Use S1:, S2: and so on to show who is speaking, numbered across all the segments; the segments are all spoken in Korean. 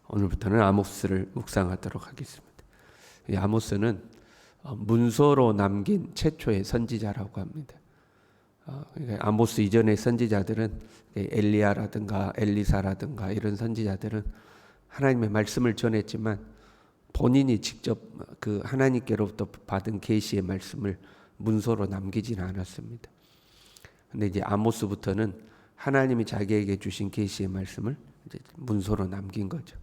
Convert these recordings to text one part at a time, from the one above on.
S1: 오늘부터는 아모스를 묵상하도록 하겠습니다. 이 아모스는 문서로 남긴 최초의 선지자라고 합니다. 아모스 이전의 선지자들은 엘리야라든가 엘리사라든가 이런 선지자들은 하나님의 말씀을 전했지만 본인이 직접 그 하나님께로부터 받은 계시의 말씀을 문서로 남기지는 않았습니다. 근데 이제 아모스부터는 하나님이 자기에게 주신 계시의 말씀을 이제 문서로 남긴 거죠.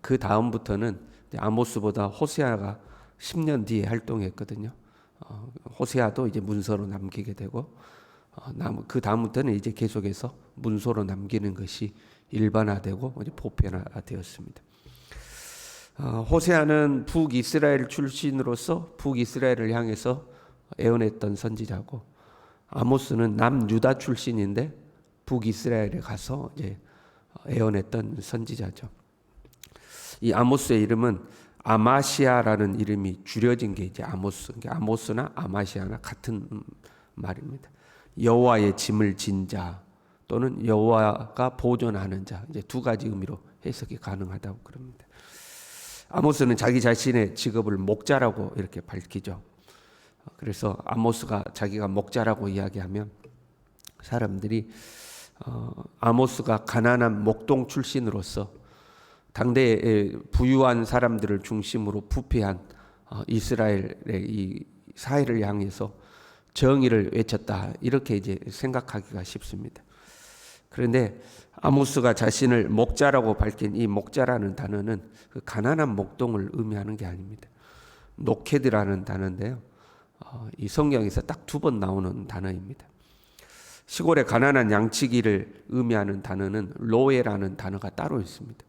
S1: 그 다음부터는 아모스보다 호세아가 10년 뒤에 활동했거든요. 호세아도 이제 문서로 남기게 되고 그 다음부터는 이제 계속해서 문서로 남기는 것이 일반화되고 이제 보편화되었습니다. 호세아는 북이스라엘 출신으로서 북이스라엘을 향해서 애원했던 선지자고, 아모스는 남유다 출신인데 북이스라엘에 가서 이제 애원했던 선지자죠. 이 아모스의 이름은 아마시아라는 이름이 줄여진 게 이제 아모스. 아모스나 아마시아나 같은 말입니다. 여호와의 짐을 진 자 또는 여호와가 보존하는 자, 이제 두 가지 의미로 해석이 가능하다고 그럽니다. 아모스는 자기 자신의 직업을 목자라고 이렇게 밝히죠. 그래서 아모스가 자기가 목자라고 이야기하면 사람들이 아모스가 가난한 목동 출신으로서 당대의 부유한 사람들을 중심으로 부패한 이스라엘의 이 사회를 향해서 정의를 외쳤다, 이렇게 이제 생각하기가 쉽습니다. 그런데 아모스가 자신을 목자라고 밝힌 이 목자라는 단어는 그 가난한 목동을 의미하는 게 아닙니다. 노케드라는 단어인데요, 이 성경에서 딱 2번 나오는 단어입니다. 시골의 가난한 양치기를 의미하는 단어는 로에라는 단어가 따로 있습니다.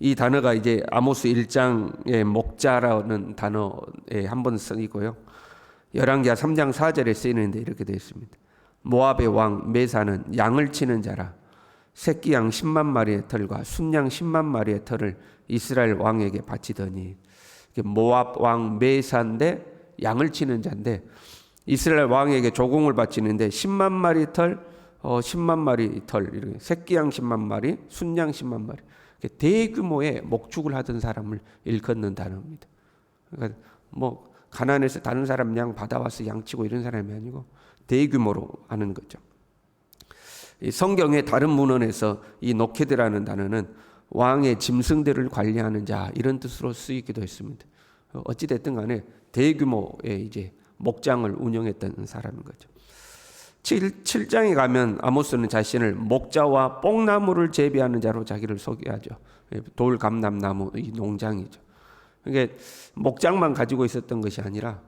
S1: 이 단어가 이제 아모스 1장의 목자라는 단어에 한번 쓰이고요, 열왕기하 3장 4절에 쓰이는데 이렇게 되어 있습니다. 모압의 왕 메사는 양을 치는 자라. 새끼 양 10만 마리의 털과 순양 10만 마리의 털을 이스라엘 왕에게 바치더니, 모압 왕 메사인데 양을 치는 자인데 이스라엘 왕에게 조공을 바치는데 10만 마리 털, 10만 마리 털, 이렇게 새끼 양 10만 마리, 순양 10만 마리, 대규모의 목축을 하던 사람을 일컫는 단어입니다. 그러니까 뭐 가난해서 다른 사람 양 받아와서 양치고 이런 사람이 아니고 대규모로 하는 거죠. 이 성경의 다른 문헌에서 이 노케드라는 단어는 왕의 짐승들을 관리하는 자, 이런 뜻으로 쓰이기도 했습니다. 어찌 됐든 간에 대규모의 이제 목장을 운영했던 사람인 거죠. 7장에 가면 아모스는 자신을 목자와 뽕나무를 재배하는 자로 자기를 소개하죠. 돌감람나무 이 농장이죠. 그러니까 목장만 가지고 있었던 것이 아니라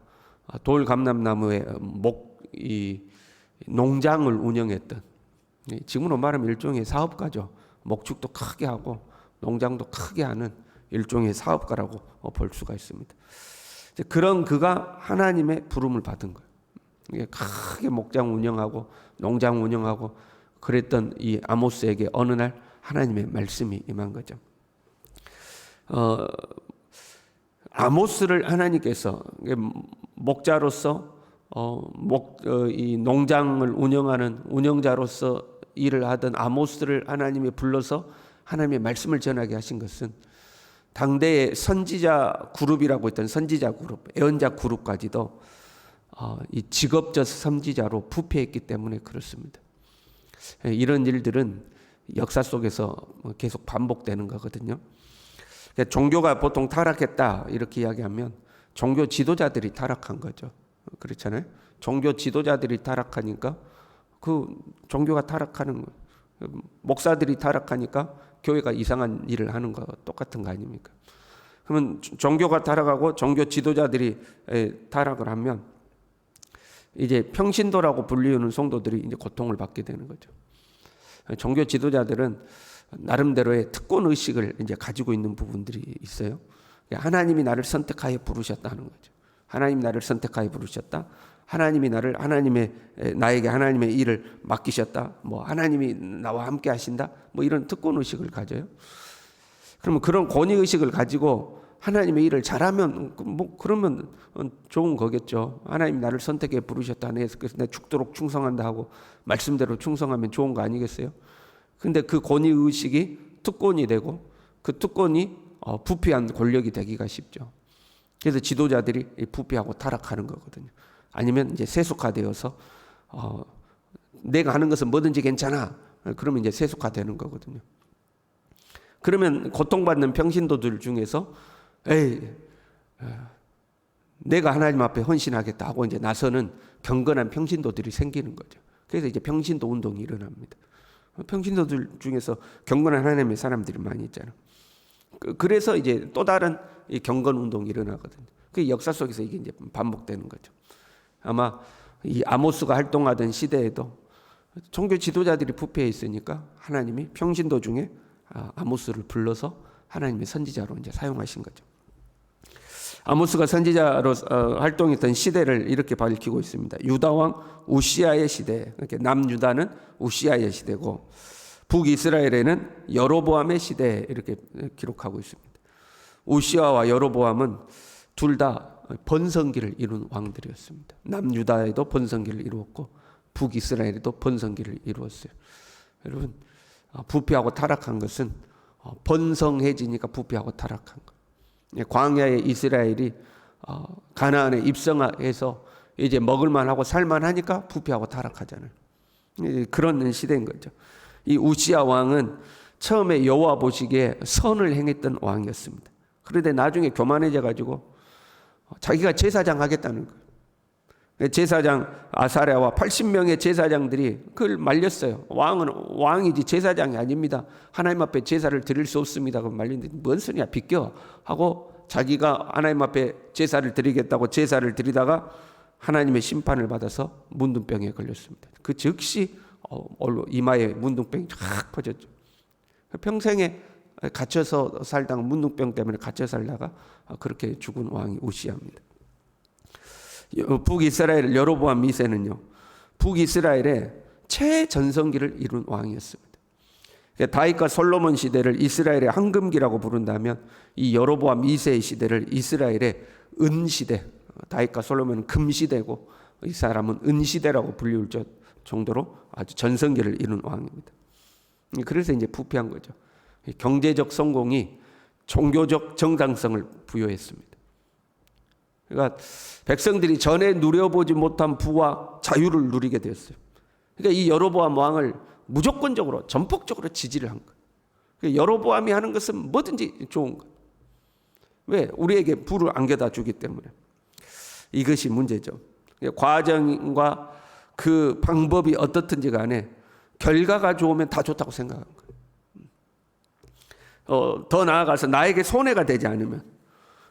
S1: 돌감람나무의 이 농장을 운영했던, 지금으로 말하면 일종의 사업가죠. 목축도 크게 하고 농장도 크게 하는 일종의 사업가라고 볼 수가 있습니다. 그런 그가 하나님의 부름을 받은 거예요. 크게 목장 운영하고 농장 운영하고 그랬던 이 아모스에게 어느 날 하나님의 말씀이 임한 거죠. 아모스를 하나님께서 목자로서 이 농장을 운영하는 운영자로서 일을 하던 아모스를 하나님이 불러서 하나님의 말씀을 전하게 하신 것은 당대의 선지자 그룹이라고 했던 선지자 그룹, 애언자 그룹까지도 이 직업적 선지자로 부패했기 때문에 그렇습니다. 이런 일들은 역사 속에서 계속 반복되는 거거든요. 종교가 보통 타락했다 이렇게 이야기하면 종교 지도자들이 타락한 거죠. 그렇잖아요. 종교 지도자들이 타락하니까 그 종교가 타락하는 거예요. 목사들이 타락하니까 교회가 이상한 일을 하는 거 똑같은 거 아닙니까? 그러면 종교가 타락하고 종교 지도자들이 타락을 하면 이제 평신도라고 불리우는 성도들이 이제 고통을 받게 되는 거죠. 종교 지도자들은 나름대로의 특권 의식을 이제 가지고 있는 부분들이 있어요. 하나님이 나를 선택하여 부르셨다는 거죠. 하나님이 나를 선택하여 부르셨다. 하나님이 나에게 하나님의 일을 맡기셨다. 뭐 하나님이 나와 함께 하신다. 뭐 이런 특권 의식을 가져요. 그러면 그런 권위 의식을 가지고 하나님의 일을 잘하면 뭐 그러면 좋은 거겠죠. 하나님이 나를 선택해 부르셨다. 그래서 내가 죽도록 충성한다 하고 말씀대로 충성하면 좋은 거 아니겠어요? 근데 그 권위 의식이 특권이 되고 그 특권이 부패한 권력이 되기가 쉽죠. 그래서 지도자들이 부패하고 타락하는 거거든요. 아니면 이제 세속화되어서 내가 하는 것은 뭐든지 괜찮아. 그러면 이제 세속화되는 거거든요. 그러면 고통받는 평신도들 중에서 내가 하나님 앞에 헌신하겠다 하고 이제 나서는 경건한 평신도들이 생기는 거죠. 그래서 이제 평신도 운동이 일어납니다. 평신도들 중에서 경건한 하나님의 사람들이 많이 있잖아요. 그래서 이제 또 다른 이 경건 운동이 일어나거든요. 그 역사 속에서 이게 이제 반복되는 거죠. 아마 이 아모스가 활동하던 시대에도 종교 지도자들이 부패해 있으니까 하나님이 평신도 중에 아모스를 불러서 하나님의 선지자로 이제 사용하신 거죠. 아모스가 선지자로 활동했던 시대를 이렇게 밝히고 있습니다. 유다 왕 우시아의 시대, 이렇게 남유다는 우시아의 시대고 북이스라엘에는 여로보암의 시대 이렇게 기록하고 있습니다. 우시아와 여로보암은 둘 다 번성기를 이룬 왕들이었습니다. 남유다에도 번성기를 이루었고 북이스라엘에도 번성기를 이루었어요. 여러분, 부패하고 타락한 것은 번성해지니까 부패하고 타락한 것. 광야의 이스라엘이 가나안에 입성해서 이제 먹을만하고 살만하니까 부패하고 타락하잖아요. 그런 시대인 거죠. 이 우시아 왕은 처음에 여호와 보시기에 선을 행했던 왕이었습니다. 그런데 나중에 교만해져 가지고 자기가 제사장 하겠다는 거예요. 제사장 아사랴와 80명의 제사장들이 그걸 말렸어요. 왕은 왕이지 제사장이 아닙니다. 하나님 앞에 제사를 드릴 수 없습니다. 그럼 말리는데 뭔 소리야 비껴 하고 자기가 하나님 앞에 제사를 드리겠다고 제사를 드리다가 하나님의 심판을 받아서 문둥병에 걸렸습니다. 그 즉시 이마에 문둥병이 쫙 퍼졌죠. 평생에 갇혀서 살다가 문둥병 때문에 갇혀 살다가 그렇게 죽은 왕이 우시아입니다. 북이스라엘 여로보암 2세는요. 북이스라엘의 최전성기를 이룬 왕이었습니다. 다윗과 솔로몬 시대를 이스라엘의 황금기라고 부른다면 이 여로보암 2세의 시대를 이스라엘의 은시대, 다윗과 솔로몬은 금시대고 이 사람은 은시대라고 불리울 정도로 아주 전성기를 이룬 왕입니다. 그래서 이제 부패한 거죠. 경제적 성공이 종교적 정당성을 부여했습니다. 그러니까 백성들이 전에 누려보지 못한 부와 자유를 누리게 되었어요. 그러니까 이 여로보암 왕을 무조건적으로 전폭적으로 지지를 한 거예요. 여로보암이 하는 것은 뭐든지 좋은 거예요. 왜? 우리에게 부를 안겨다 주기 때문에. 이것이 문제죠. 과정과 그 방법이 어떻든지 간에 결과가 좋으면 다 좋다고 생각한 거예요. 더 나아가서 나에게 손해가 되지 않으면,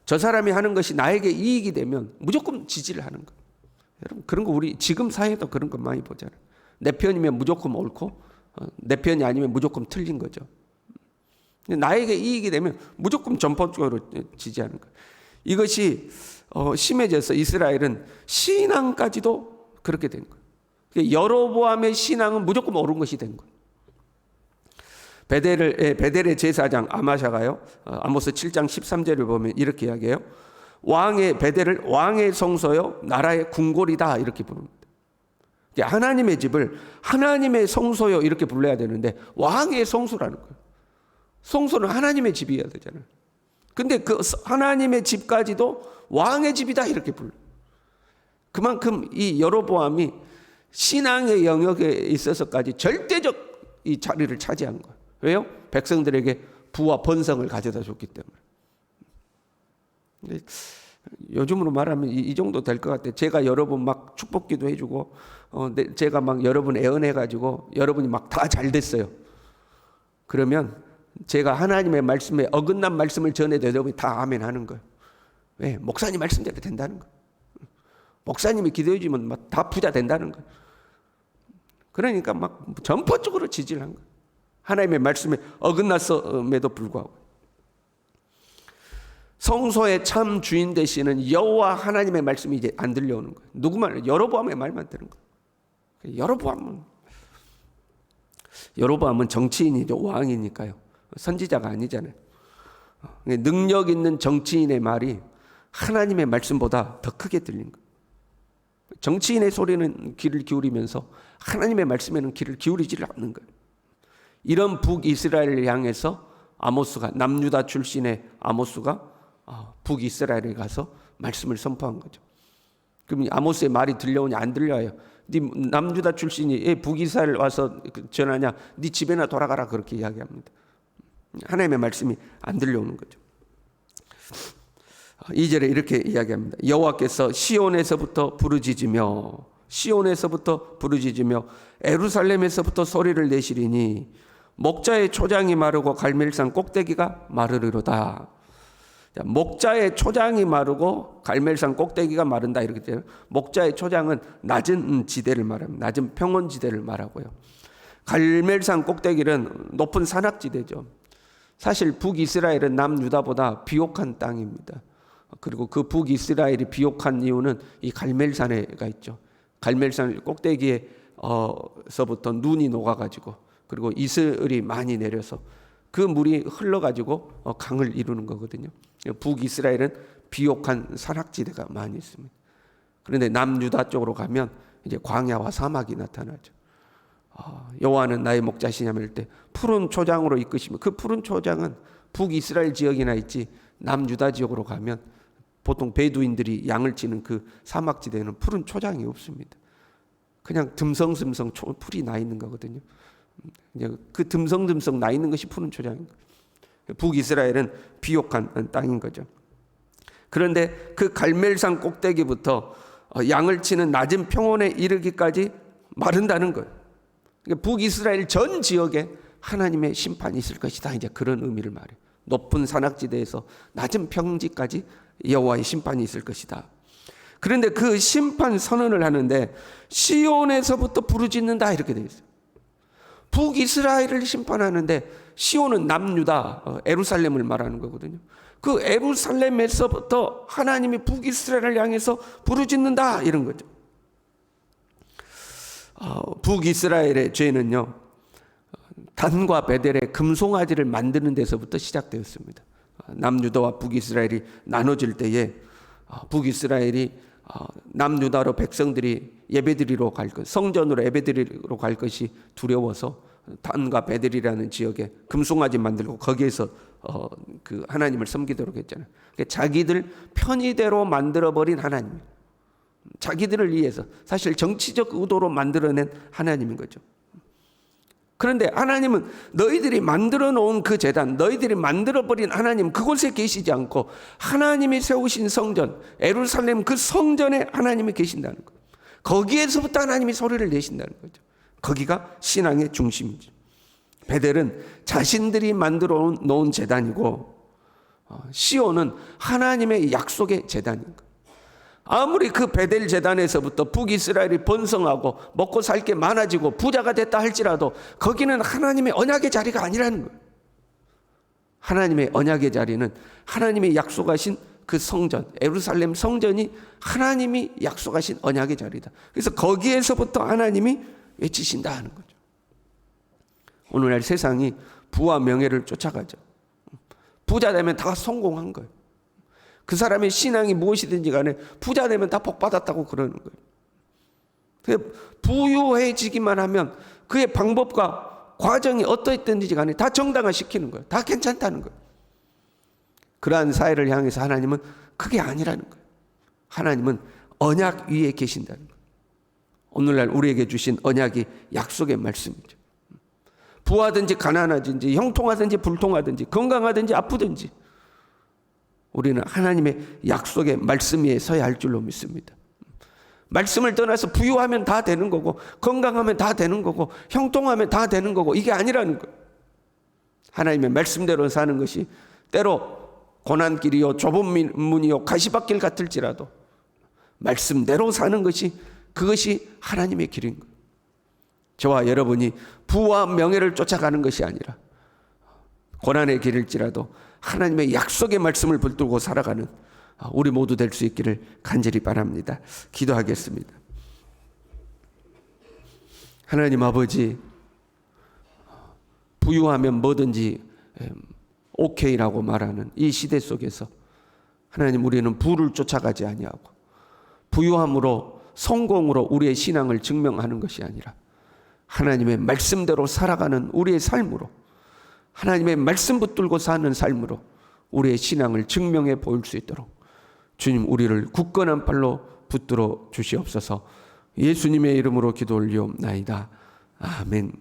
S1: 저 사람이 하는 것이 나에게 이익이 되면 무조건 지지를 하는 거예요. 여러분, 그런 거 우리 지금 사회도 그런 거 많이 보잖아요. 내 편이면 무조건 옳고 내 편이 아니면 무조건 틀린 거죠. 나에게 이익이 되면 무조건 전폭적으로 지지하는 거예요. 이것이 심해져서 이스라엘은 신앙까지도 그렇게 된 거예요. 여로보암의 신앙은 무조건 옳은 것이 된 거예요. 베델의 제사장 아마샤가요, 아모스 7장 13절을 보면 이렇게 이야기해요. 베델을 왕의 성소요 나라의 궁궐이다 이렇게 부릅니다. 하나님의 집을 하나님의 성소요 이렇게 불러야 되는데 왕의 성소라는 거예요. 성소는 하나님의 집이어야 되잖아요. 근데 그 하나님의 집까지도 왕의 집이다 이렇게 불러요. 그만큼 이 여로보암이 신앙의 영역에 있어서까지 절대적 이 자리를 차지한 거예요. 왜요? 백성들에게 부와 번성을 가져다 줬기 때문에. 근데 요즘으로 말하면 이 정도 될 것 같아요. 제가 여러분 막 축복기도 해주고, 제가 막 여러분 애원해가지고 여러분이 막 다 잘 됐어요. 그러면 제가 하나님의 말씀에 어긋난 말씀을 전해도 여러분이 다 아멘 하는 거예요. 왜? 목사님 말씀대로 된다는 거예요. 목사님이 기도해주면 막 다 부자 된다는 거예요. 그러니까 막 전폭적으로 지지를 한 거예요. 하나님의 말씀에 어긋났음에도 불구하고. 성소의 참 주인 되시는 여호와 하나님의 말씀이 이제 안 들려오는 거예요. 누구 말? 여로보암의 말만 들은 거예요. 여로보암은 정치인이죠. 왕이니까요. 선지자가 아니잖아요. 능력 있는 정치인의 말이 하나님의 말씀보다 더 크게 들린 거예요. 정치인의 소리는 귀를 기울이면서 하나님의 말씀에는 귀를 기울이지 않는 거예요. 이런 북이스라엘을 향해서 아모스가 남유다 출신의 아모스가 북이스라엘에 가서 말씀을 선포한 거죠. 그럼 아모스의 말이 들려오냐 안 들려요. 네 남유다 출신이 북이스라엘 와서 전하냐, 네 집에나 돌아가라, 그렇게 이야기합니다. 하나님의 말씀이 안 들려오는 거죠. 2절에 이렇게 이야기합니다. 여호와께서 시온에서부터 부르짖으며 에루살렘에서부터 소리를 내시리니 목자의 초장이 마르고 갈멜산 꼭대기가 마르리로다. 목자의 초장이 마르고 갈멜산 꼭대기가 마른다, 이렇게 돼요. 목자의 초장은 낮은 지대를 말합니다. 낮은 평원지대를 말하고요. 갈멜산 꼭대기는 높은 산악지대죠. 사실 북이스라엘은 남유다보다 비옥한 땅입니다. 그리고 그 북이스라엘이 비옥한 이유는 이 갈멜산에가 있죠. 갈멜산 꼭대기에서부터 눈이 녹아가지고, 그리고 이슬이 많이 내려서 그 물이 흘러가지고 강을 이루는 거거든요. 북이스라엘은 비옥한 산악지대가 많이 있습니다. 그런데 남유다 쪽으로 가면 이제 광야와 사막이 나타나죠. 여호와는 나의 목자시냐 할 때 푸른 초장으로 이끄시며, 그 푸른 초장은 북이스라엘 지역이나 있지 남유다 지역으로 가면 보통 베두인들이 양을 치는 그 사막지대에는 푸른 초장이 없습니다. 그냥 듬성듬성 풀이 나 있는 거거든요. 그 듬성듬성 나 있는 것이 푸른 초장인 거예요. 북이스라엘은 비옥한 땅인 거죠. 그런데 그 갈멜산 꼭대기부터 양을 치는 낮은 평원에 이르기까지 마른다는 거예요. 북이스라엘 전 지역에 하나님의 심판이 있을 것이다, 이제 그런 의미를 말해요. 높은 산악지대에서 낮은 평지까지 여호와의 심판이 있을 것이다. 그런데 그 심판 선언을 하는데 시온에서부터 부르짖는다, 이렇게 되어 있어요. 북이스라엘을 심판하는데 시온은 남유다, 에루살렘을 말하는 거거든요. 그 에루살렘에서부터 하나님이 북이스라엘을 향해서 부르짖는다, 이런 거죠. 북이스라엘의 죄는요, 단과 베델의 금송아지를 만드는 데서부터 시작되었습니다. 남유다와 북이스라엘이 나눠질 때에 북이스라엘이 남유다로 백성들이 예배드리러 갈 것, 성전으로 예배드리러 갈 것이 두려워서 단과 베델이라는 지역에 금송아지 만들고 거기에서 그 하나님을 섬기도록 했잖아요. 자기들 편의대로 만들어버린 하나님, 자기들을 위해서 사실 정치적 의도로 만들어낸 하나님인 거죠. 그런데 하나님은 너희들이 만들어 놓은 그 제단, 너희들이 만들어버린 하나님, 그곳에 계시지 않고 하나님이 세우신 성전, 에루살렘 그 성전에 하나님이 계신다는 거예요. 거기에서부터 하나님이 소리를 내신다는 거죠. 거기가 신앙의 중심이죠. 베델은 자신들이 만들어 놓은 제단이고, 시온은 하나님의 약속의 제단인 거예요. 아무리 그 베델 제단에서부터 북이스라엘이 번성하고 먹고 살 게 많아지고 부자가 됐다 할지라도 거기는 하나님의 언약의 자리가 아니라는 거예요. 하나님의 언약의 자리는 하나님이 약속하신 그 성전, 에루살렘 성전이 하나님이 약속하신 언약의 자리다. 그래서 거기에서부터 하나님이 외치신다 하는 거죠. 오늘날 세상이 부와 명예를 쫓아가죠. 부자 되면 다 성공한 거예요. 그 사람의 신앙이 무엇이든지 간에 부자 되면 다 복받았다고 그러는 거예요. 부유해지기만 하면 그의 방법과 과정이 어떠했든지 간에 다 정당화시키는 거예요. 다 괜찮다는 거예요. 그러한 사회를 향해서 하나님은 그게 아니라는 거예요. 하나님은 언약 위에 계신다는 거예요. 오늘날 우리에게 주신 언약이 약속의 말씀이죠. 부하든지 가난하든지 형통하든지 불통하든지 건강하든지 아프든지 우리는 하나님의 약속의 말씀 위에 서야 할 줄로 믿습니다. 말씀을 떠나서 부유하면 다 되는 거고 건강하면 다 되는 거고 형통하면 다 되는 거고 이게 아니라는 거예요. 하나님의 말씀대로 사는 것이 때로 고난길이요 좁은 문이요 가시밭길 같을지라도 말씀대로 사는 것이 그것이 하나님의 길인 거예요. 저와 여러분이 부와 명예를 쫓아가는 것이 아니라 고난의 길일지라도 하나님의 약속의 말씀을 붙들고 살아가는 우리 모두 될 수 있기를 간절히 바랍니다. 기도하겠습니다. 하나님 아버지, 부유하면 뭐든지 오케이라고 말하는 이 시대 속에서 하나님, 우리는 부를 쫓아가지 아니하고 부유함으로 성공으로 우리의 신앙을 증명하는 것이 아니라 하나님의 말씀대로 살아가는 우리의 삶으로 하나님의 말씀 붙들고 사는 삶으로 우리의 신앙을 증명해 보일 수 있도록 주님 우리를 굳건한 팔로 붙들어 주시옵소서. 예수님의 이름으로 기도 올리옵나이다. 아멘.